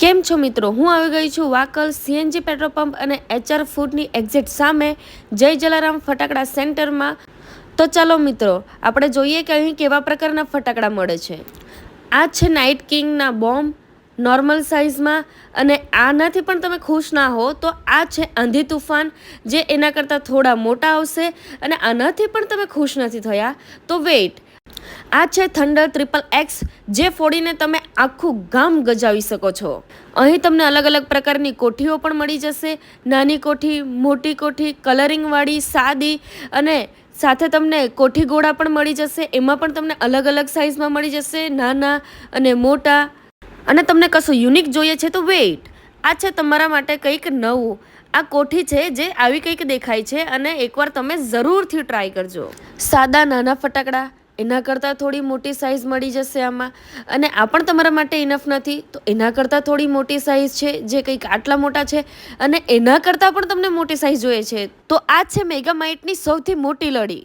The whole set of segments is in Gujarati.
કેમ છો મિત્રો? હું આવી ગઈ છું વાકલ સીએનજી પેટ્રોલ પંપ અને એચઆર ફૂડની એક્ઝેક્ટ સામે જય જલારામ ફટાકડા સેન્ટરમાં. તો ચાલો મિત્રો આપણે જોઈએ કે અહીં કેવા પ્રકારના ફટાકડા મળે છે. આ છે નાઇટ કિંગના બોમ્બ નોર્મલ સાઇઝમાં, અને આનાથી પણ તમે ખુશ ના હો તો આ છે આંધી તુફાન, જે એના કરતાં થોડા મોટા આવશે, અને આનાથી પણ તમે ખુશ નથી થયા તો વેઇટ, આ છે થંડર XXX, જે ફોડીને તમે આખું ગામ ગજાવી શકો છો. અહીં તમને અલગ અલગ પ્રકારની કોઠીઓ પણ મળી જશે, નાની કોઠી, મોટી કોઠી, કલરિંગવાળી, સાદી, અને સાથે તમને કોઠી ગોળા પણ મળી જશે. એમાં પણ તમને અલગ અલગ સાઇઝમાં મળી જશે, નાના અને મોટા. અને તમને કશું યુનિક જોઈએ છે તો વેઇટ, આ છે તમારા માટે કંઈક નવું. આ કોઠી છે જે આવી કંઈક દેખાય છે, અને એકવાર તમે જરૂરથી ટ્રાય કરજો. સાદા નાના ફટાકડા, એના કરતાં થોડી મોટી સાઇઝ મળી જશે આમાં. અને આ પણ તમારા માટે ઇનફ નથી તો એના કરતાં થોડી મોટી સાઇઝ છે, જે કંઈક આટલા મોટા છે, અને એના કરતાં પણ તમને મોટી સાઇઝ જોઈએ છે તો આ છે મેગામાઇટની સૌથી મોટી લડી.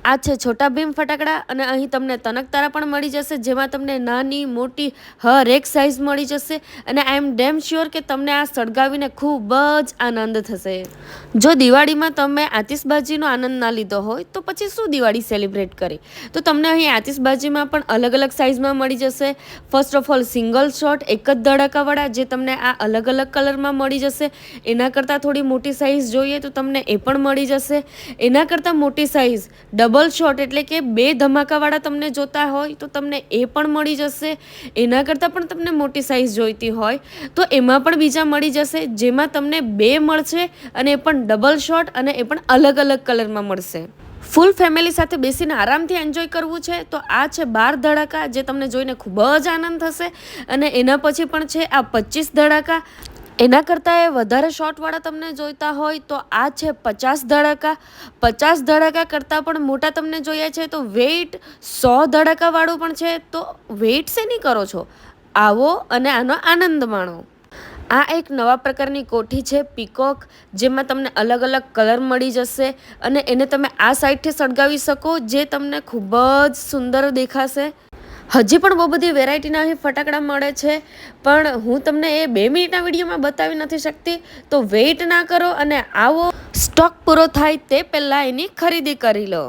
આ છે છોટા ભીમ ફટાકડા, અને અહીં તમને તનકતારા પણ મળી જશે, જેમાં તમને નાની મોટી હર એક સાઇઝ મળી જશે. અને આઈ એમ ડેમ શ્યોર કે તમને આ સળગાવીને ખૂબ જ આનંદ થશે. જો દિવાળીમાં તમે આતિશબાજીનો આનંદ ના લીધો હોય તો પછી શું દિવાળી સેલિબ્રેટ કરી, તો તમને અહીં આતિશબાજીમાં પણ અલગ અલગ સાઇઝમાં મળી જશે. First of all single shot, એક જ ધડાકાવાળા, જે તમને આ અલગ અલગ કલરમાં મળી જશે. એના કરતાં થોડી મોટી સાઇઝ જોઈએ તો તમને એ પણ મળી જશે. એના કરતાં મોટી સાઇઝ ડબલ શોટ, એટલે કે 2 ધમાકાવાળા તમને જોતા હોય તો તમને એ પણ મળી જશે. એના કરતાં પણ તમને મોટી સાઇઝ જોઈતી હોય તો એમાં પણ બીજા મળી જશે, જેમાં તમને 2 મળશે, અને એ પણ ડબલ શોટ, અને એ પણ અલગ અલગ કલરમાં મળશે. ફૂલ ફેમિલી સાથે બેસીને આરામથી એન્જોય કરવું છે તો આ છે 12 ધડાકા, જે તમને જોઈને ખૂબ જ આનંદ થશે. અને એના પછી પણ છે આ 25 ધડાકા. એના કરતાં એ વધારે શોર્ટવાળા તમને જોઈતા હોય તો આ છે 50 ધડાકા. 50 ધડાકા કરતાં પણ મોટા તમને જોઈએ છે તો વેઇટ 100 ધડાકાવાળું પણ છે. તો વેઇટ શેની કરો છો? આવો અને આનો આનંદ માણો. આ એક નવા પ્રકારની કોઠી છે પીકોક, જેમાં તમને અલગ અલગ કલર મળી જશે, અને એને તમે આ સાઈડથી સળગાવી શકો, જે તમને ખૂબ જ સુંદર દેખાશે. હજી પણ બહુ બધી વેરાયટીના અહીં ફટાકડા મળે છે, પણ હું તમને એ 2 મિનિટના વિડીયોમાં બતાવી નથી શકતી. તો વેઇટ ના કરો અને આવો, સ્ટોક પૂરો થાય તે પહેલાં એની ખરીદી કરી લો.